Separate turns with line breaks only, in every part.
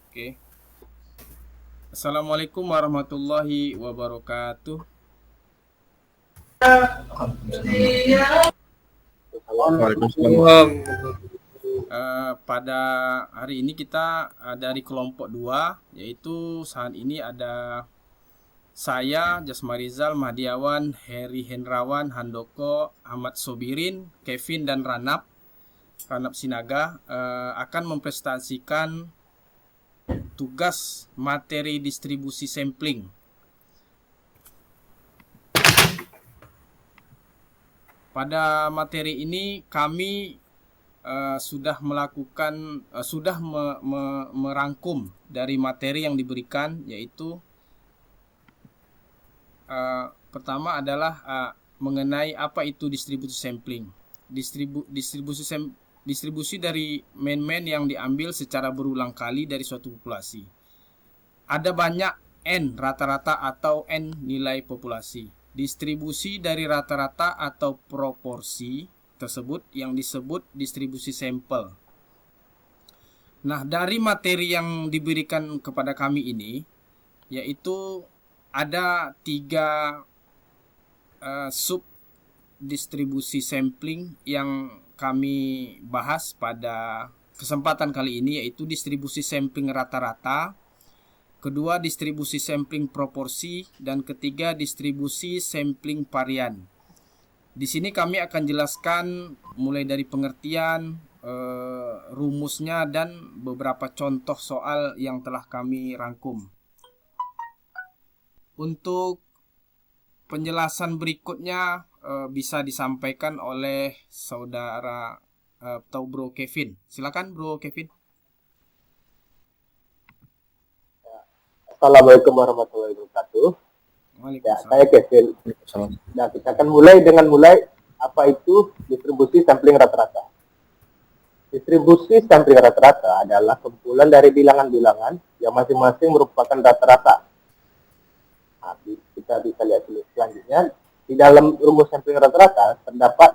Oke. Assalamualaikum warahmatullahi wabarakatuh.
Waalaikumsalam.
Pada hari ini kita dari kelompok 2, yaitu saat ini ada saya, Jasmarizal Mahdiawan, Heri Hendrawan, Handoko, Ahmad Sobirin, Kevin dan Ranap Sinaga akan mempresentasikan tugas materi distribusi sampling. Pada materi ini kami sudah merangkum dari materi yang diberikan, yaitu pertama adalah mengenai apa itu distribusi sampling. Distribusi dari main yang diambil secara berulang kali dari suatu populasi. Ada banyak N rata-rata atau N nilai populasi. Distribusi dari rata-rata atau proporsi tersebut yang disebut distribusi sampel. Nah, dari materi yang diberikan kepada kami ini, yaitu ada 3 sub distribusi sampling yang kami bahas pada kesempatan kali ini, yaitu distribusi sampling rata-rata, kedua distribusi sampling proporsi, dan ketiga distribusi sampling varian. Di sini kami akan jelaskan mulai dari pengertian, rumusnya, dan beberapa contoh soal yang telah kami rangkum. Untuk penjelasan berikutnya bisa disampaikan oleh saudara atau Bro Kevin. Silakan Bro Kevin.
Assalamualaikum warahmatullahi wabarakatuh. Ya,
Waalaikumsalam.
saya Kevin. Nah, kita akan mulai apa itu distribusi sampling rata-rata. Distribusi sampling rata-rata adalah kumpulan dari bilangan-bilangan yang masing-masing merupakan rata-rata. Nah, kita bisa lihat selanjutnya. Di dalam rumus sampling rata-rata terdapat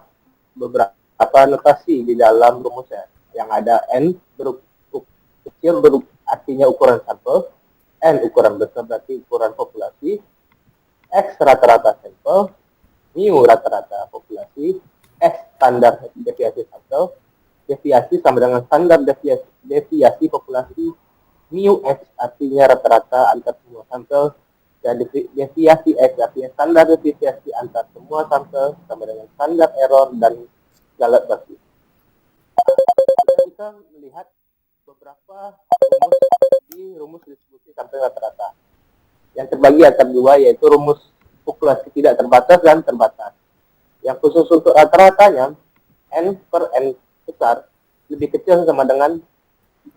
beberapa notasi di dalam rumusnya. Yang ada N kecil artinya ukuran sampel, N ukuran besar berarti ukuran populasi, X rata-rata sampel, mu rata-rata populasi, S standar deviasi sampel, deviasi sama dengan standar deviasi populasi, mu X artinya rata-rata antar semua sampel, dan deviasi X artinya standar deviasi antar semua sampel sama dengan standar error dan galat basis. Kita bisa melihat beberapa rumus di rumus distribusi sampel rata-rata. Yang terbagi antara dua, yaitu rumus populasi tidak terbatas dan terbatas. Yang khusus untuk rata-ratanya, N per N besar lebih kecil sama dengan 5%.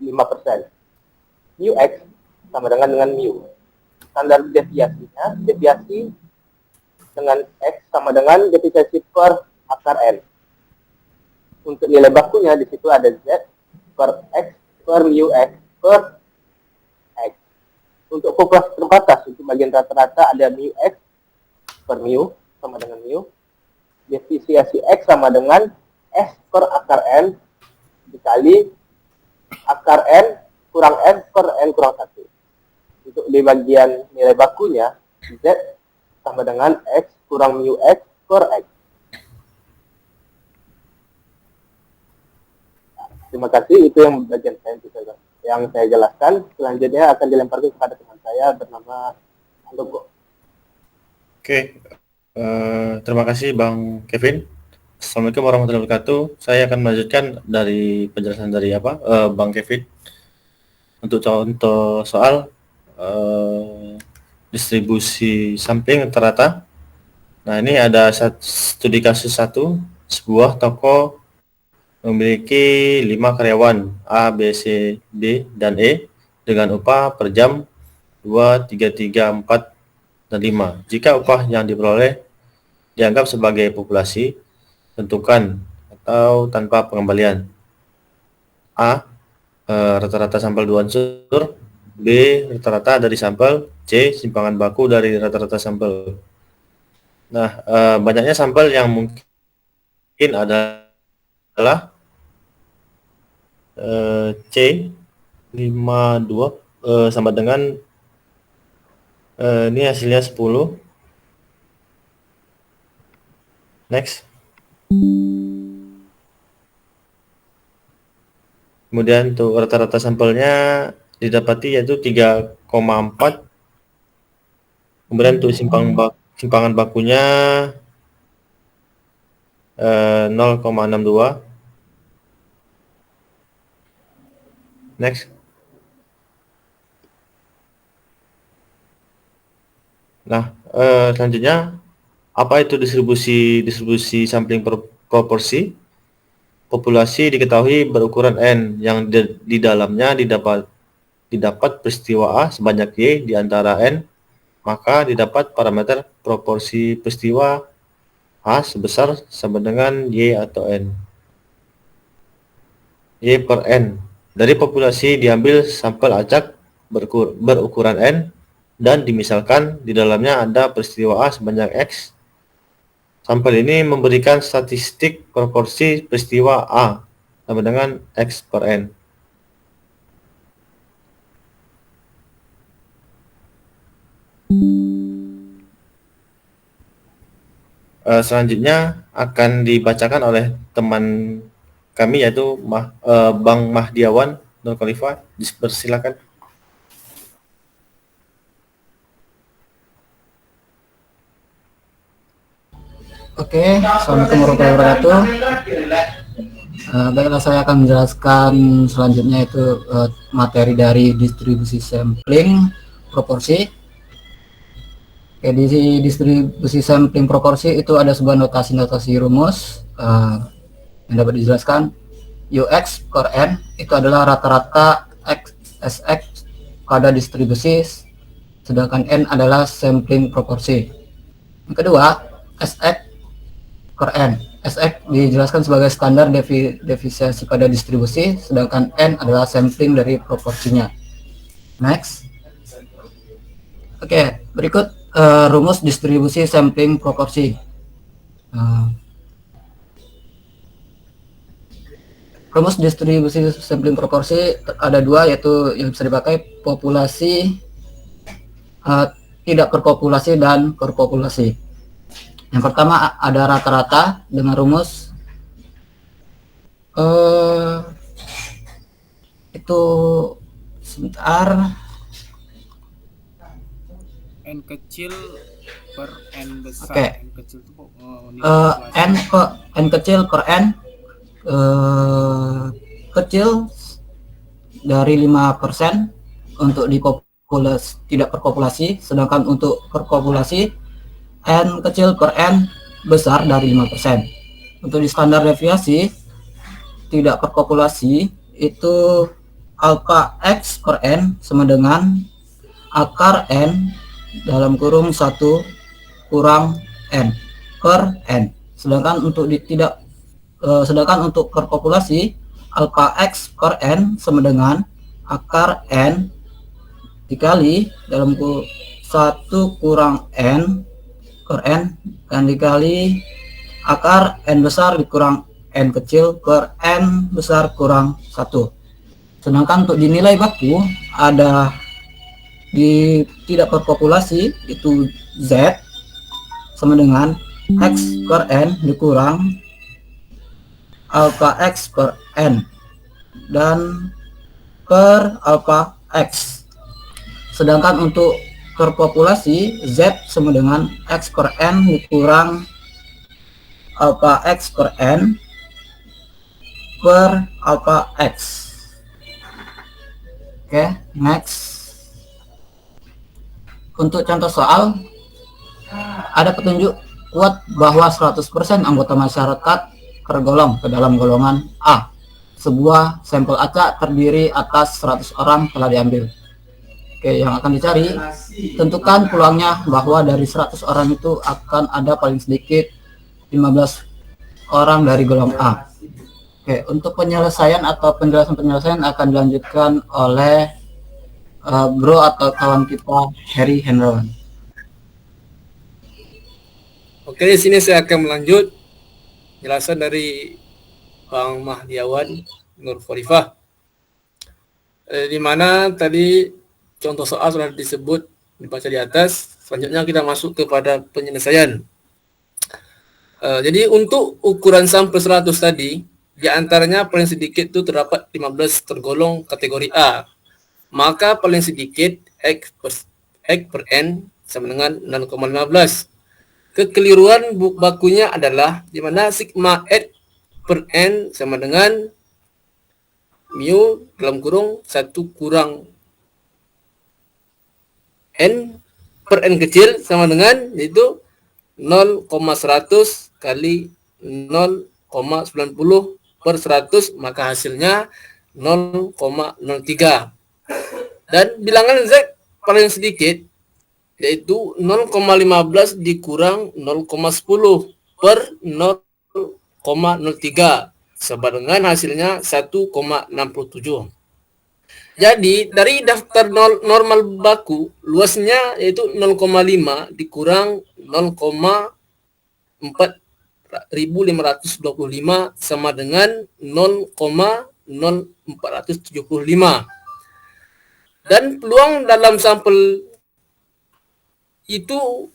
Mu X sama dengan mu. Standar deviasinya, deviasi dengan X sama dengan deviasi per akar N. Untuk nilai bakunya, di situ ada Z per X per mu X per X. Untuk populasi terbatas, untuk bagian rata-rata ada mu X per mu sama dengan mu. Deviasi X sama dengan S per akar N dikali akar N kurang N per N kurang 1. Untuk di bagian nilai bakunya, Z sama dengan X kurang mu X per X. Terima kasih, itu yang bagian yang saya jelaskan. Selanjutnya akan dilemparkan kepada teman saya bernama Handoko.
Oke, terima kasih Bang Kevin. Assalamualaikum warahmatullahi wabarakatuh. Saya akan melanjutkan dari penjelasan dari Bang Kevin. Untuk contoh soal distribusi sampling rata-rata. Nah, ini ada studi kasus 1, sebuah toko memiliki 5 karyawan A, B, C, D, dan E dengan upah per jam 2, 3, 3, 4, dan 5. Jika upah yang diperoleh dianggap sebagai populasi, tentukan atau tanpa pengembalian. A, rata-rata sampel 2 unsur, B, rata-rata dari sampel, C, simpangan baku dari rata-rata sampel. Nah, banyaknya sampel yang mungkin adalah C, 52, sama dengan ini hasilnya 10. Next. Kemudian untuk rata-rata sampelnya didapati yaitu 3,4. Kemudian untuk simpangan bakunya 0,62. Next. Nah, selanjutnya apa itu distribusi sampling proporsi? Populasi diketahui berukuran N yang di dalamnya didapat peristiwa A sebanyak Y di antara N, maka didapat parameter proporsi peristiwa A sebesar sama dengan Y atau N. Y per N. Dari populasi diambil sampel acak berukuran N dan dimisalkan di dalamnya ada peristiwa A sebanyak X. Sampel ini memberikan statistik proporsi peristiwa A sama dengan X per N. Selanjutnya akan dibacakan oleh teman kami yaitu Bang Mahdiawan Nur Khalifah. Dipersilakan.
Oke, Assalamualaikum warahmatullahi wabarakatuh. Baiklah, saya akan menjelaskan selanjutnya itu materi dari distribusi sampling proporsi. Oke, di distribusi sampling proporsi itu ada sebuah notasi rumus yang dapat dijelaskan. UX per N itu adalah rata-rata SX pada distribusi, sedangkan N adalah sampling proporsi. Yang kedua, SX per N. SX dijelaskan sebagai standar defisiensi pada distribusi, sedangkan N adalah sampling dari proporsinya. Next. Oke, berikut rumus distribusi sampling proporsi. Rumus distribusi sampling proporsi ada dua, yaitu yang bisa dipakai populasi, tidak perpopulasi, dan perpopulasi. Yang pertama ada rata-rata dengan rumus itu sebentar.
N kecil per N besar.
Oke.
N kecil itu
N kecil per N kecil dari 5% untuk di populasi tidak perpopulasi, sedangkan untuk perpopulasi N kecil per N besar dari 5%. Untuk di standar deviasi tidak perpopulasi itu alpha X per N sama dengan akar N dalam kurung 1 kurang N per N. Sedangkan untuk sedangkan untuk perpopulasi alpha X per N sama dengan akar N dikali dalam kurung 1 kurang N per N dan dikali akar N besar dikurang N kecil per N besar kurang 1. Sedangkan untuk dinilai baku ada di tidak perpopulasi itu Z sama dengan X per N dikurang alpha X per N dan per alpha X. Sedangkan untuk perpopulasi Z sama dengan X per N dikurang alpha X per N per alpha X. Oke, next. Untuk contoh soal, ada petunjuk kuat bahwa 100% anggota masyarakat tergolong ke dalam golongan A. Sebuah sampel acak terdiri atas 100 orang telah diambil. Oke, yang akan dicari, tentukan peluangnya bahwa dari 100 orang itu akan ada paling sedikit 15 orang dari golongan A. Oke, untuk penyelesaian atau penjelasan akan dilanjutkan oleh bro atau kawan kita Harry Henrawan.
Oke, di sini saya akan melanjut penjelasan dari Bang Mahdiawan Nur Khalifah, di mana tadi contoh soal sudah disebut, dibaca di atas. Selanjutnya kita masuk kepada penyelesaian. Jadi untuk ukuran sampel 100 tadi, di antaranya paling sedikit itu terdapat 15 tergolong kategori A. Maka paling sedikit X per N sama dengan 0,15. Kekeliruan bakunya adalah di mana sigma X per N sama dengan mu dalam kurung 1 kurang N per N kecil sama dengan yaitu 0,100 kali 0,90 per 100, maka hasilnya 0,03. Dan bilangan Z paling sedikit yaitu 0,15 dikurang 0,10 per 0,03 sama dengan hasilnya 1,67. Jadi dari daftar normal baku luasnya yaitu 0,5 dikurang 0,4525 sama dengan 0,0475. Dan peluang dalam sampel itu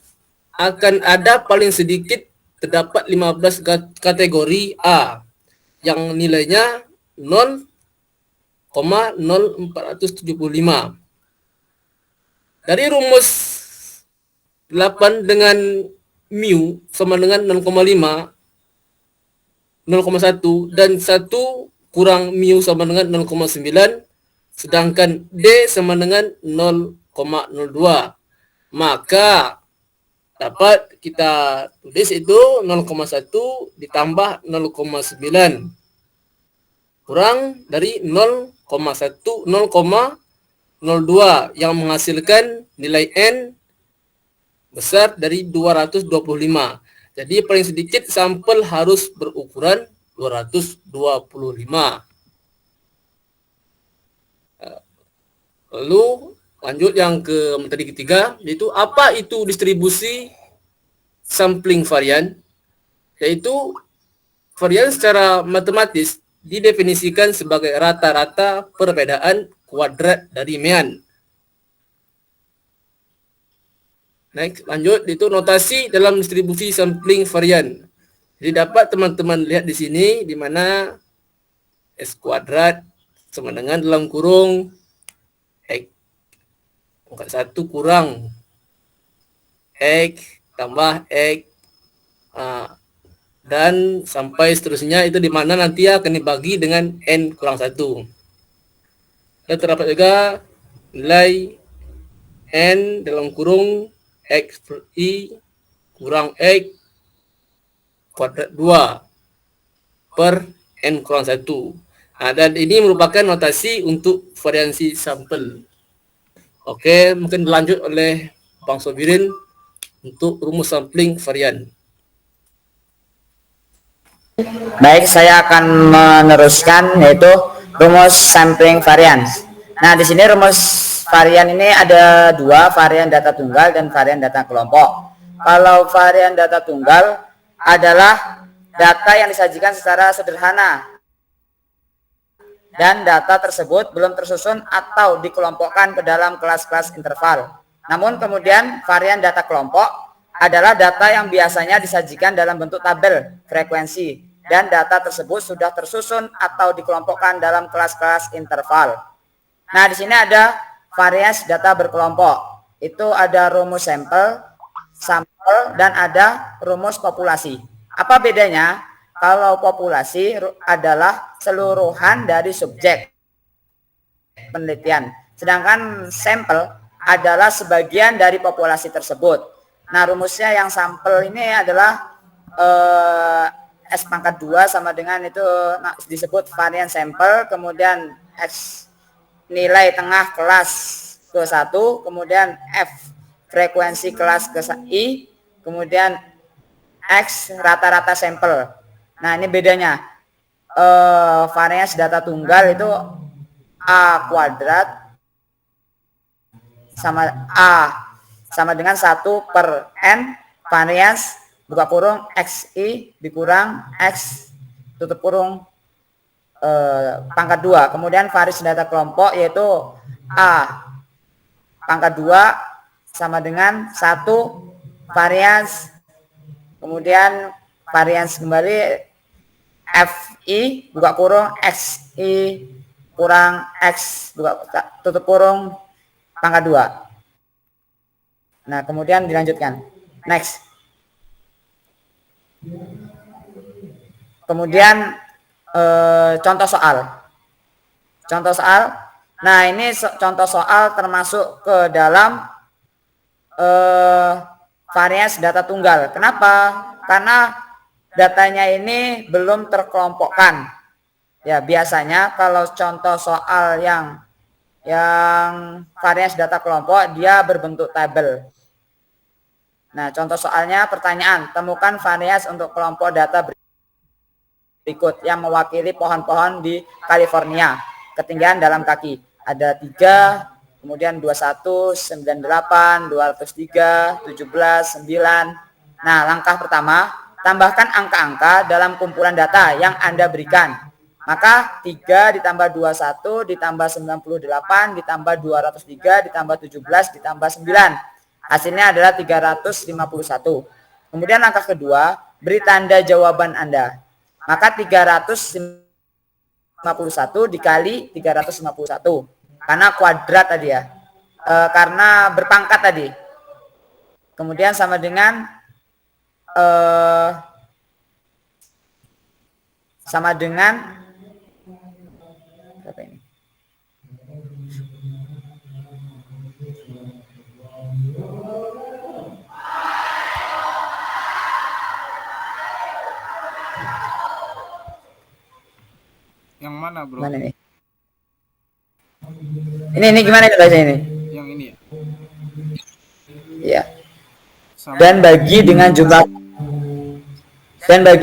akan ada paling sedikit terdapat 15 kategori A yang nilainya 0,0475. Dari rumus 8 dengan mu sama dengan 0,5, 0,1 dan 1 kurang mu sama dengan 0,9, sedangkan D sama dengan 0,02. Maka dapat kita tulis itu 0,1 ditambah 0,9 kurang dari 0,02 yang menghasilkan nilai N besar dari 225. Jadi paling sedikit sampel harus berukuran 225. Lalu lanjut yang ke materi ketiga, yaitu apa itu distribusi sampling varian? Yaitu varian secara matematis didefinisikan sebagai rata-rata perbedaan kuadrat dari mean. Next, lanjut, itu notasi dalam distribusi sampling varian. Jadi dapat teman-teman lihat di sini, di mana S kuadrat sama dengan dalam kurung X pangkat 1 kurang X tambah X, dan sampai seterusnya, itu di mana nanti akan dibagi dengan N kurang 1. Dan terdapat juga nilai N dalam kurung X per I kurang X kuadrat 2 per N kurang 1. Dan ini merupakan notasi untuk variansi sampel. Oke, mungkin dilanjut oleh Bang Sobirin untuk rumus sampling varian.
Baik, saya akan meneruskan yaitu rumus sampling varian. Nah, di sini rumus varian ini ada dua, varian data tunggal dan varian data kelompok. Kalau varian data tunggal adalah data yang disajikan secara sederhana dan data tersebut belum tersusun atau dikelompokkan ke dalam kelas-kelas interval. Namun kemudian varian data kelompok adalah data yang biasanya disajikan dalam bentuk tabel frekuensi dan data tersebut sudah tersusun atau dikelompokkan dalam kelas-kelas interval. Nah, di sini ada variasi data berkelompok. Itu ada rumus sampel, dan ada rumus populasi. Apa bedanya? Kalau populasi adalah keseluruhan dari subjek penelitian, sedangkan sampel adalah sebagian dari populasi tersebut. Nah, rumusnya yang sampel ini adalah S pangkat 2 sama dengan itu disebut varian sampel, kemudian X nilai tengah kelas ke-1, kemudian F frekuensi kelas ke-I, kemudian X rata-rata sampel. Nah, ini bedanya. Variasi data tunggal itu A kuadrat sama dengan 1 per N varians buka kurung XI dikurang X tutup kurung pangkat 2. Kemudian variasi data kelompok yaitu A pangkat 2 sama dengan 1 varians, kemudian varians kembali FI buka kurung XI kurang X buka tutup kurung pangkat 2. Nah, kemudian dilanjutkan. Next. Kemudian contoh soal. Contoh soal. Nah, ini contoh soal termasuk ke dalam varians data tunggal. Kenapa? Karena datanya ini belum terkelompokkan. Ya, biasanya kalau contoh soal yang varians data kelompok dia berbentuk tabel. Nah, contoh soalnya pertanyaan, temukan varians untuk kelompok data berikut yang mewakili pohon-pohon di California. Ketinggian dalam kaki. Ada 3, kemudian 21, 98, 203, 17, 9. Nah, langkah pertama, tambahkan angka-angka dalam kumpulan data yang Anda berikan. Maka 3 ditambah 21 ditambah 98 ditambah 203 ditambah 17 ditambah 9. Hasilnya adalah 351. Kemudian langkah kedua, beri tanda jawaban Anda. Maka 351 dikali 351. Karena kuadrat tadi ya. Karena berpangkat tadi. Kemudian sama dengan berapa ini?
Yang mana, Bro?
Mana ini? Ini gimana nih bahasa ini?
Yang ini ya.
Iya.
Sama.
Dan bagi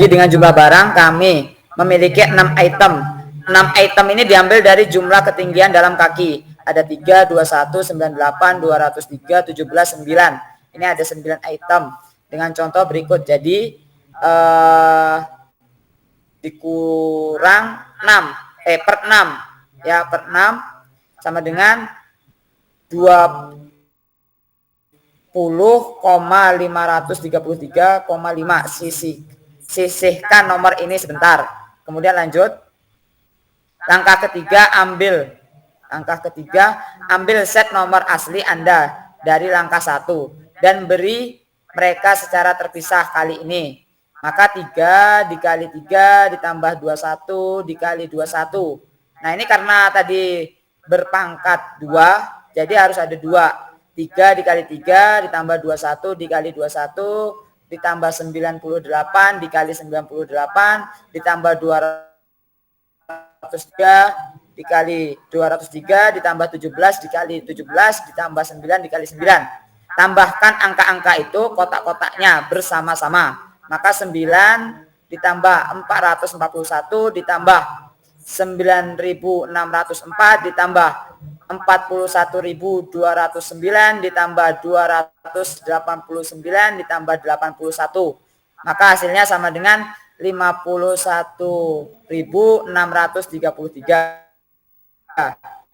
dengan jumlah barang kami memiliki 6 item. 6 item ini diambil dari jumlah ketinggian dalam kaki. Ada 3, 21, 98, 203, 17, 9. Ini ada 9 item. Dengan contoh berikut. Jadi dikurang 6. Per 6. Ya, per 6 sama dengan 20,533,5. Sisihkan nomor ini sebentar. Kemudian lanjut. Langkah ketiga, ambil set nomor asli Anda dari langkah 1 dan beri mereka secara terpisah kali ini. Maka 3 dikali 3 ditambah 21 dikali 21. Nah, ini karena tadi berpangkat 2, jadi harus ada 2. 3 dikali 3 ditambah 21 dikali 21 ditambah 98 dikali 98 ditambah 203 dikali 203 ditambah 17 dikali 17 ditambah 9 dikali 9. Tambahkan angka-angka itu kotak-kotaknya bersama-sama. Maka 9 ditambah 441 ditambah 9.604 ditambah 41.209 ditambah 289 ditambah 81. Maka hasilnya sama dengan 51.633.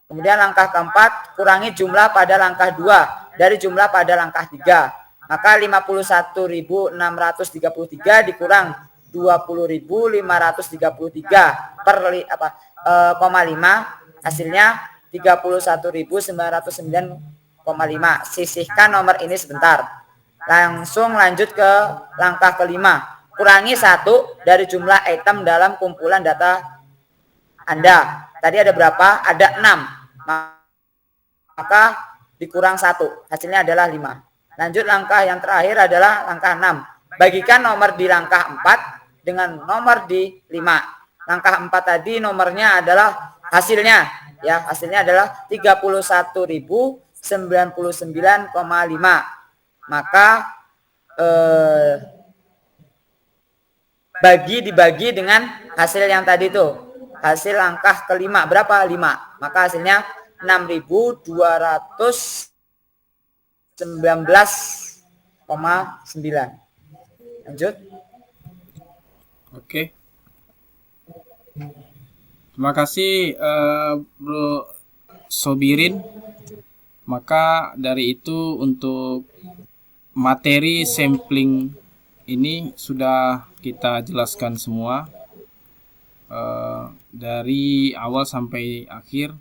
Kemudian langkah keempat, kurangi jumlah pada langkah 2 dari jumlah pada langkah 3. Maka 51.633 dikurang 20.533 per 5, hasilnya 31.909,5. Sisihkan nomor ini sebentar. Langsung lanjut ke langkah kelima. Kurangi 1 dari jumlah item dalam kumpulan data Anda. Tadi ada berapa? Ada 6. Maka dikurang 1. Hasilnya adalah 5. Lanjut langkah yang terakhir adalah langkah 6. Bagikan nomor di langkah 4 dengan nomor di 5. Langkah 4 tadi nomornya adalah hasilnya. Ya, hasilnya adalah 31.099,5. Maka dibagi dengan hasil yang tadi itu. Hasil langkah kelima berapa? 5. Maka hasilnya 6.219,9. Lanjut.
Oke. Terima kasih Bro Sobirin. Maka dari itu untuk materi sampling ini sudah kita jelaskan semua dari awal sampai akhir.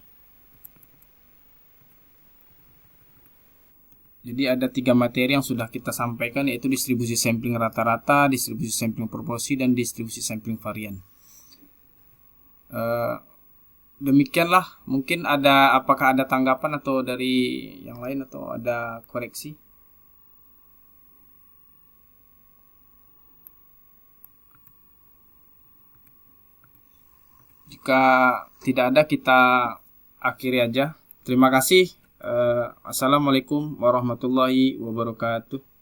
Jadi ada 3 materi yang sudah kita sampaikan, yaitu distribusi sampling rata-rata, distribusi sampling proporsi, dan distribusi sampling varian. Demikianlah, mungkin apakah ada tanggapan atau dari yang lain atau ada koreksi? Jika tidak ada, kita akhiri aja. Terima kasih. Assalamualaikum warahmatullahi wabarakatuh.